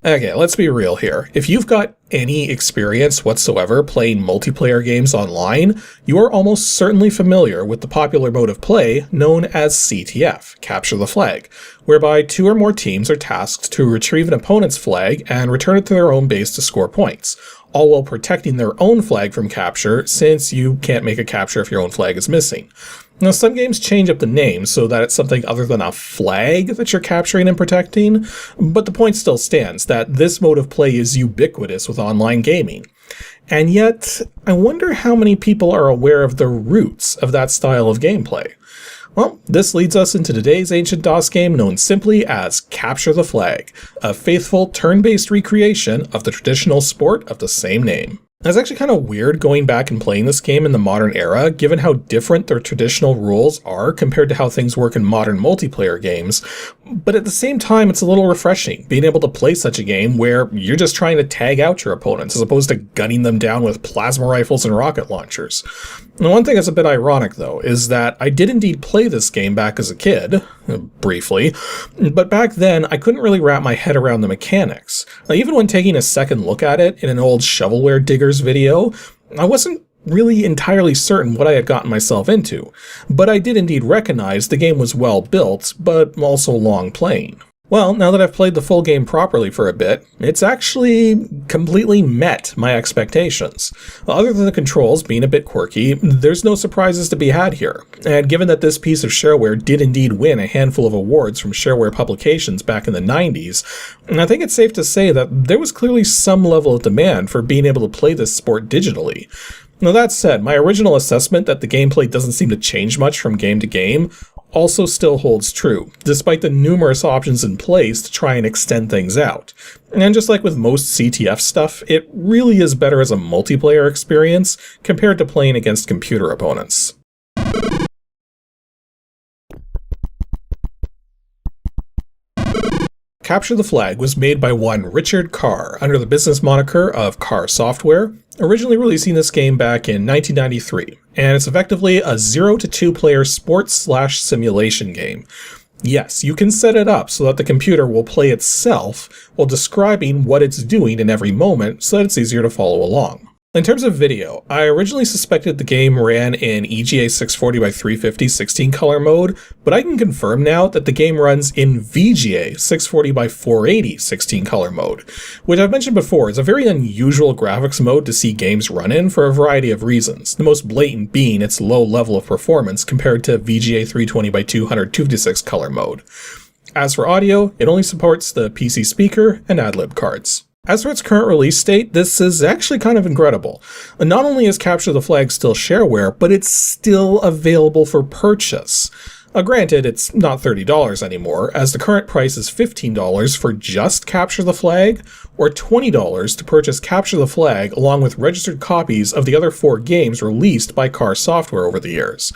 Okay, let's be real here. If you've got any experience whatsoever playing multiplayer games online, you are almost certainly familiar with the popular mode of play known as CTF, Capture the Flag, whereby 2 or more teams are tasked to retrieve an opponent's flag and return it to their own base to score points, all while protecting their own flag from capture, since you can't make a capture if your own flag is missing. Now, some games change up the name so that it's something other than a flag that you're capturing and protecting, but the point still stands that this mode of play is ubiquitous with online gaming. And yet, I wonder how many people are aware of the roots of that style of gameplay. Well, this leads us into today's ancient DOS game known simply as Capture the Flag, a faithful turn-based recreation of the traditional sport of the same name. It's actually kind of weird going back and playing this game in the modern era, given how different their traditional rules are compared to how things work in modern multiplayer games, but at the same time it's a little refreshing being able to play such a game where you're just trying to tag out your opponents as opposed to gunning them down with plasma rifles and rocket launchers. And one thing that's a bit ironic though is that I did indeed play this game back as a kid, briefly, but back then I couldn't really wrap my head around the mechanics. Even when taking a second look at it in an old shovelware digger's video, I wasn't really entirely certain what I had gotten myself into, but I did indeed recognize the game was well built, but also long playing. Well, now that I've played the full game properly for a bit, it's actually completely met my expectations. Other than the controls being a bit quirky, there's no surprises to be had here, and given that this piece of shareware did indeed win a handful of awards from shareware publications back in the 90s, I think it's safe to say that there was clearly some level of demand for being able to play this sport digitally. Now that said, my original assessment that the gameplay doesn't seem to change much from game to game also still holds true, despite the numerous options in place to try and extend things out. And just like with most CTF stuff, it really is better as a multiplayer experience compared to playing against computer opponents. Capture the Flag was made by one Richard Carr under the business moniker of Carr Software, originally releasing this game back in 1993, and it's effectively a 0 to 2 player sports/simulation game. Yes, you can set it up so that the computer will play itself while describing what it's doing in every moment so that it's easier to follow along. In terms of video, I originally suspected the game ran in EGA 640x350 16 color mode, but I can confirm now that the game runs in VGA 640x480 16 color mode, which I've mentioned before is a very unusual graphics mode to see games run in for a variety of reasons, the most blatant being its low level of performance compared to VGA 320x200 256 color mode. As for audio, it only supports the PC speaker and ad-lib cards. As for its current release date, this is actually kind of incredible. Not only is Capture the Flag still shareware, but it's still available for purchase. Granted, it's not $30 anymore, as the current price is $15 for just Capture the Flag, or $20 to purchase Capture the Flag along with registered copies of the other 4 games released by Carr Software over the years.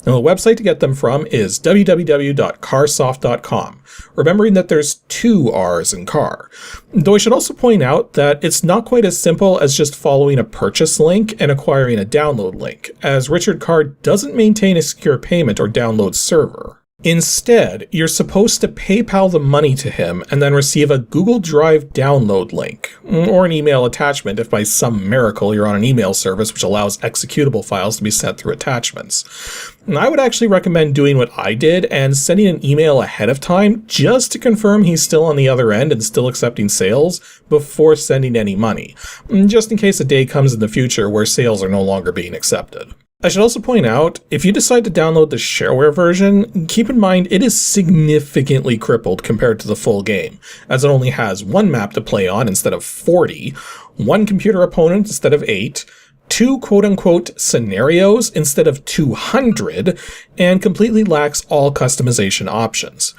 Now, the website to get them from is www.carsoft.com, remembering that there's 2 R's in Carr. Though I should also point out that it's not quite as simple as just following a purchase link and acquiring a download link, as Richard Carr doesn't maintain a secure payment or download server. Instead, you're supposed to PayPal the money to him and then receive a Google Drive download link, or an email attachment if by some miracle you're on an email service which allows executable files to be sent through attachments. And I would actually recommend doing what I did and sending an email ahead of time just to confirm he's still on the other end and still accepting sales before sending any money, just in case a day comes in the future where sales are no longer being accepted. I should also point out, if you decide to download the shareware version, keep in mind it is significantly crippled compared to the full game, as it only has 1 map to play on instead of 40, 1 computer opponent instead of 8, 2 quote-unquote scenarios instead of 200, and completely lacks all customization options.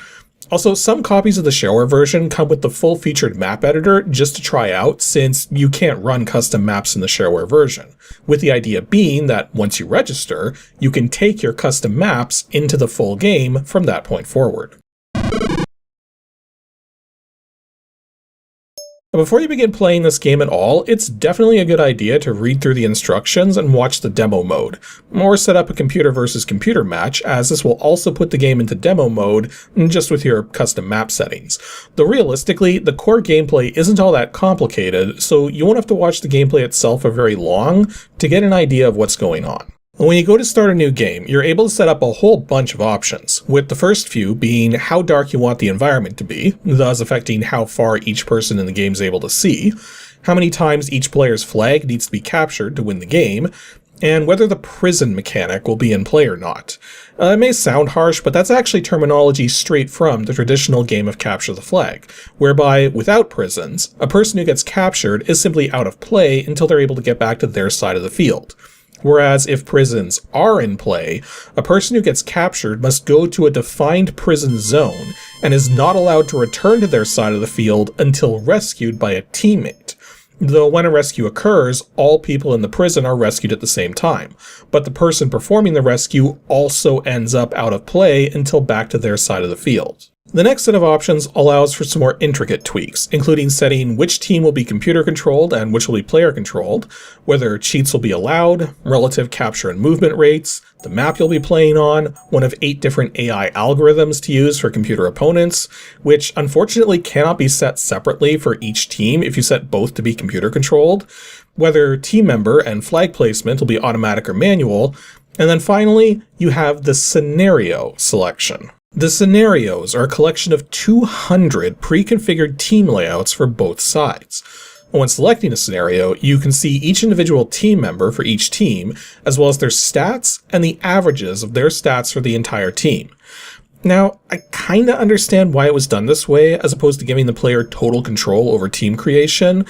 Also, some copies of the shareware version come with the full-featured map editor just to try out, since you can't run custom maps in the shareware version, with the idea being that once you register, you can take your custom maps into the full game from that point forward. Before you begin playing this game at all, it's definitely a good idea to read through the instructions and watch the demo mode, or set up a computer versus computer match, as this will also put the game into demo mode just with your custom map settings. Though realistically, the core gameplay isn't all that complicated, so you won't have to watch the gameplay itself for very long to get an idea of what's going on. When you go to start a new game, you're able to set up a whole bunch of options, with the first few being how dark you want the environment to be, thus affecting how far each person in the game is able to see, how many times each player's flag needs to be captured to win the game, and whether the prison mechanic will be in play or not. It may sound harsh, but that's actually terminology straight from the traditional game of Capture the Flag, whereby, without prisons, a person who gets captured is simply out of play until they're able to get back to their side of the field. Whereas if prisons are in play, a person who gets captured must go to a defined prison zone and is not allowed to return to their side of the field until rescued by a teammate. Though when a rescue occurs, all people in the prison are rescued at the same time, but the person performing the rescue also ends up out of play until back to their side of the field. The next set of options allows for some more intricate tweaks, including setting which team will be computer controlled and which will be player controlled, whether cheats will be allowed, relative capture and movement rates, the map you'll be playing on, one of 8 different AI algorithms to use for computer opponents, which unfortunately cannot be set separately for each team if you set both to be computer controlled, whether team member and flag placement will be automatic or manual, and then finally, you have the scenario selection. The scenarios are a collection of 200 pre-configured team layouts for both sides. When selecting a scenario, you can see each individual team member for each team, as well as their stats and the averages of their stats for the entire team. Now, I kinda understand why it was done this way, as opposed to giving the player total control over team creation,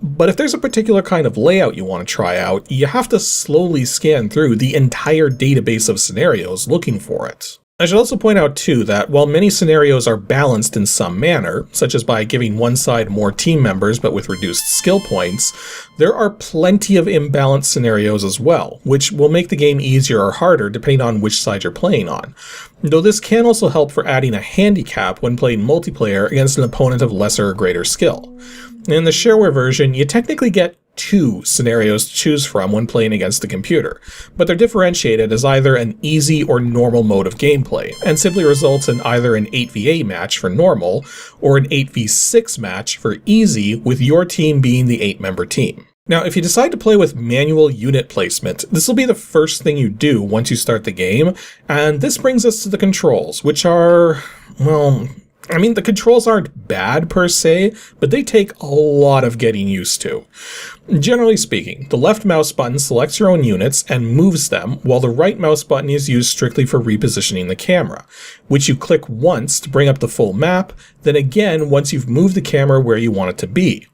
but if there's a particular kind of layout you want to try out, you have to slowly scan through the entire database of scenarios looking for it. I should also point out too that while many scenarios are balanced in some manner, such as by giving one side more team members but with reduced skill points, there are plenty of imbalanced scenarios as well, which will make the game easier or harder depending on which side you're playing on. Though this can also help for adding a handicap when playing multiplayer against an opponent of lesser or greater skill. In the shareware version, you technically get 2 scenarios to choose from when playing against the computer, but they're differentiated as either an easy or normal mode of gameplay, and simply results in either an 8v8 match for normal, or an 8v6 match for easy, with your team being the 8-member team. Now, if you decide to play with manual unit placement, this will be the first thing you do once you start the game, and this brings us to the controls, which are, well, the controls aren't bad per se, but they take a lot of getting used to. Generally speaking, the left mouse button selects your own units and moves them, while the right mouse button is used strictly for repositioning the camera, which you click once to bring up the full map, then again once you've moved the camera where you want it to be.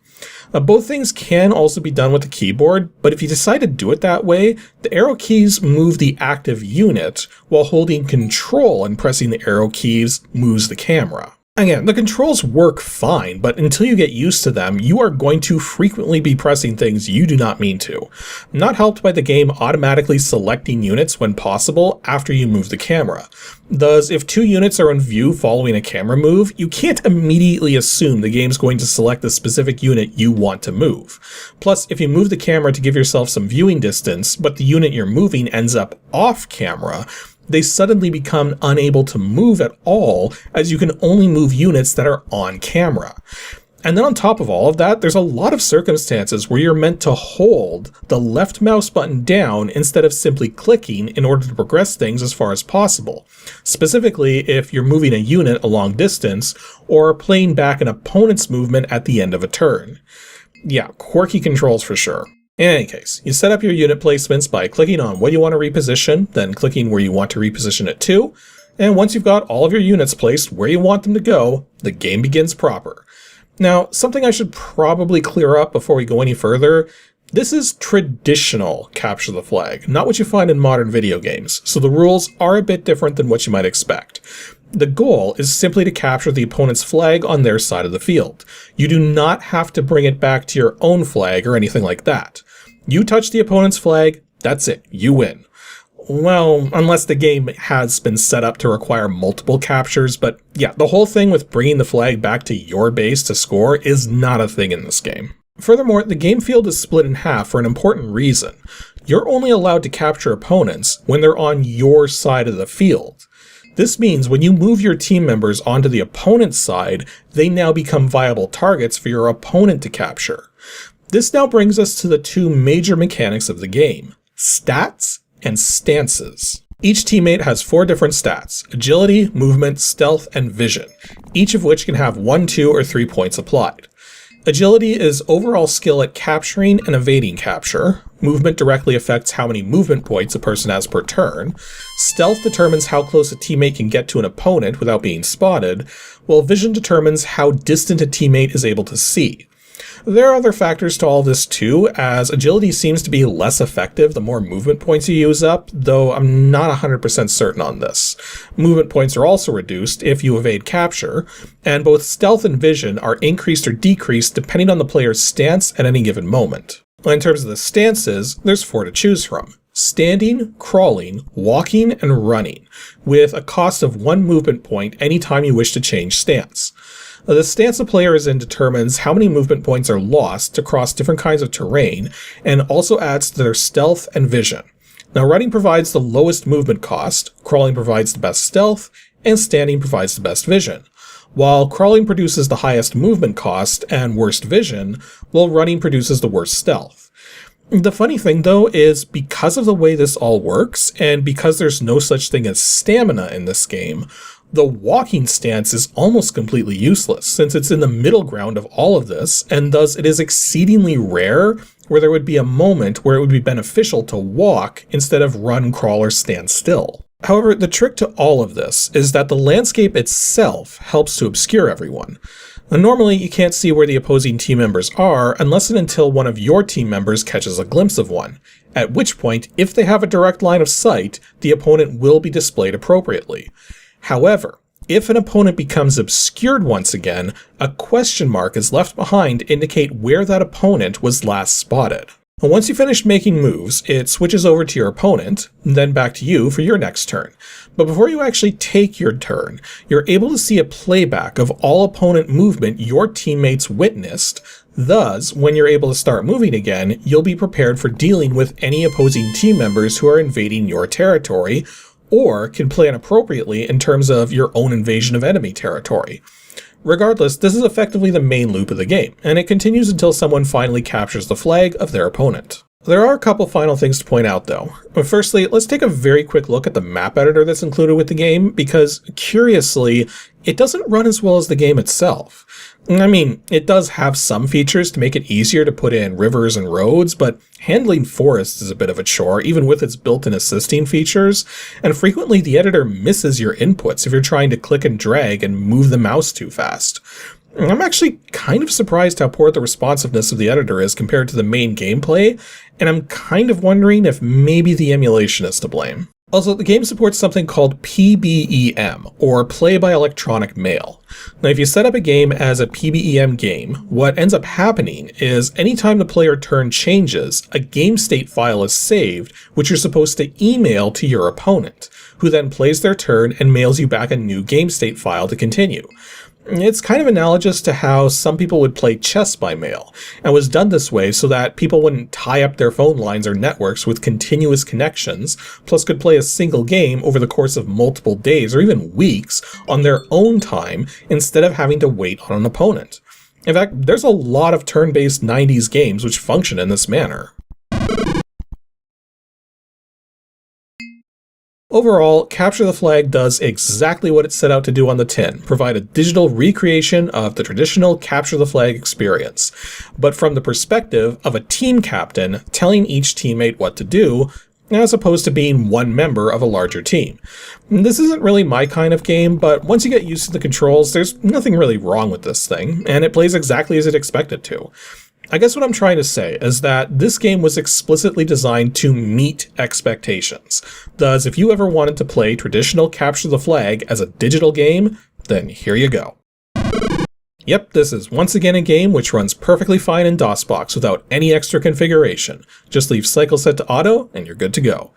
Both things can also be done with the keyboard, but if you decide to do it that way, the arrow keys move the active unit, while holding Control and pressing the arrow keys moves the camera. Again, the controls work fine, but until you get used to them, you are going to frequently be pressing things you do not mean to. Not helped by the game automatically selecting units when possible after you move the camera. Thus, if 2 units are in view following a camera move, you can't immediately assume the game's going to select the specific unit you want to move. Plus, if you move the camera to give yourself some viewing distance, but the unit you're moving ends up off camera, they suddenly become unable to move at all, as you can only move units that are on camera. And then on top of all of that, there's a lot of circumstances where you're meant to hold the left mouse button down instead of simply clicking in order to progress things as far as possible. Specifically, if you're moving a unit a long distance, or playing back an opponent's movement at the end of a turn. Yeah, quirky controls for sure. In any case, you set up your unit placements by clicking on what you want to reposition, then clicking where you want to reposition it to, and once you've got all of your units placed where you want them to go, the game begins proper. Now, something I should probably clear up before we go any further, this is traditional Capture the Flag, not what you find in modern video games, so the rules are a bit different than what you might expect. The goal is simply to capture the opponent's flag on their side of the field. You do not have to bring it back to your own flag or anything like that. You touch the opponent's flag, that's it, you win. Well, unless the game has been set up to require multiple captures, but yeah, the whole thing with bringing the flag back to your base to score is not a thing in this game. Furthermore, the game field is split in half for an important reason. You're only allowed to capture opponents when they're on your side of the field. This means when you move your team members onto the opponent's side, they now become viable targets for your opponent to capture. This now brings us to the two major mechanics of the game: stats and stances. Each teammate has 4 different stats: agility, movement, stealth, and vision, each of which can have 1, 2, or 3 points applied. Agility is overall skill at capturing and evading capture. Movement directly affects how many movement points a person has per turn. Stealth determines how close a teammate can get to an opponent without being spotted, while vision determines how distant a teammate is able to see. There are other factors to all this too, as agility seems to be less effective the more movement points you use up, though I'm not 100% certain on this. Movement points are also reduced if you evade capture, and both stealth and vision are increased or decreased depending on the player's stance at any given moment. In terms of the stances, there's 4 to choose from: standing, crawling, walking, and running, with a cost of 1 movement point anytime you wish to change stance. The stance a player is in determines how many movement points are lost across different kinds of terrain, and also adds to their stealth and vision. Now, running provides the lowest movement cost, crawling provides the best stealth, and standing provides the best vision. While crawling produces the highest movement cost and worst vision, while running produces the worst stealth. The funny thing though is, because of the way this all works, and because there's no such thing as stamina in this game, the walking stance is almost completely useless, since it's in the middle ground of all of this, and thus it is exceedingly rare where there would be a moment where it would be beneficial to walk instead of run, crawl, or stand still. However, the trick to all of this is that the landscape itself helps to obscure everyone. Normally, you can't see where the opposing team members are unless and until one of your team members catches a glimpse of one, at which point, if they have a direct line of sight, the opponent will be displayed appropriately. However, if an opponent becomes obscured once again, a question mark is left behind to indicate where that opponent was last spotted. Once you finish making moves, it switches over to your opponent, then back to you for your next turn. But before you actually take your turn, you're able to see a playback of all opponent movement your teammates witnessed. Thus, when you're able to start moving again, you'll be prepared for dealing with any opposing team members who are invading your territory, or can plan appropriately in terms of your own invasion of enemy territory. Regardless, this is effectively the main loop of the game, and it continues until someone finally captures the flag of their opponent. There are a couple final things to point out though. Firstly, let's take a very quick look at the map editor that's included with the game, because curiously, it doesn't run as well as the game itself. I mean, it does have some features to make it easier to put in rivers and roads, but handling forests is a bit of a chore, even with its built-in assisting features, and frequently the editor misses your inputs if you're trying to click and drag and move the mouse too fast. I'm actually kind of surprised how poor the responsiveness of the editor is compared to the main gameplay, and I'm kind of wondering if maybe the emulation is to blame. Also, the game supports something called PBEM, or Play by Electronic Mail. Now, if you set up a game as a PBEM game, what ends up happening is anytime the player turn changes, a game state file is saved, which you're supposed to email to your opponent, who then plays their turn and mails you back a new game state file to continue. It's kind of analogous to how some people would play chess by mail, and was done this way so that people wouldn't tie up their phone lines or networks with continuous connections, plus could play a single game over the course of multiple days or even weeks on their own time instead of having to wait on an opponent. In fact, there's a lot of turn-based 90s games which function in this manner. Overall, Capture the Flag does exactly what it set out to do on the tin, provide a digital recreation of the traditional Capture the Flag experience, but from the perspective of a team captain telling each teammate what to do, as opposed to being one member of a larger team. This isn't really my kind of game, but once you get used to the controls, there's nothing really wrong with this thing, and it plays exactly as it expected to. I guess what I'm trying to say is that this game was explicitly designed to meet expectations. Thus, if you ever wanted to play traditional Capture the Flag as a digital game, then here you go. Yep, this is once again a game which runs perfectly fine in DOSBox without any extra configuration. Just leave cycle set to auto and you're good to go.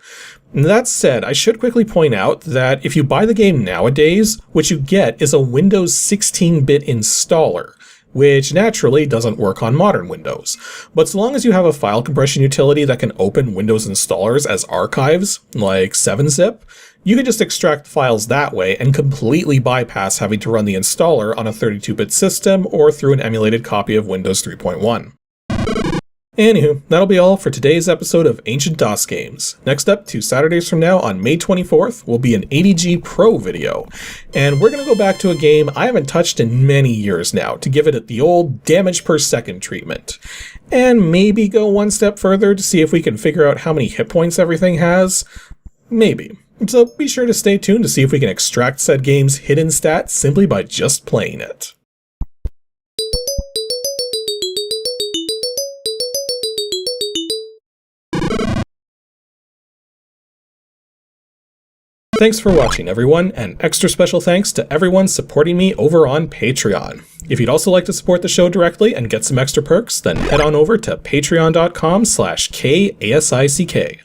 That said, I should quickly point out that if you buy the game nowadays, what you get is a Windows 16-bit installer, which naturally doesn't work on modern Windows. But so long as you have a file compression utility that can open Windows installers as archives, like 7-zip, you can just extract files that way and completely bypass having to run the installer on a 32-bit system or through an emulated copy of Windows 3.1. Anywho, that'll be all for today's episode of Ancient DOS Games. Next up, 2 Saturdays from now on May 24th, will be an ADG Pro video. And we're going to go back to a game I haven't touched in many years now to give it the old damage per second treatment. And maybe go one step further to see if we can figure out how many hit points everything has. Maybe. So be sure to stay tuned to see if we can extract said game's hidden stats simply by just playing it. Thanks for watching, everyone, and extra special thanks to everyone supporting me over on Patreon. If you'd also like to support the show directly and get some extra perks, then head on over to patreon.com/KASICK.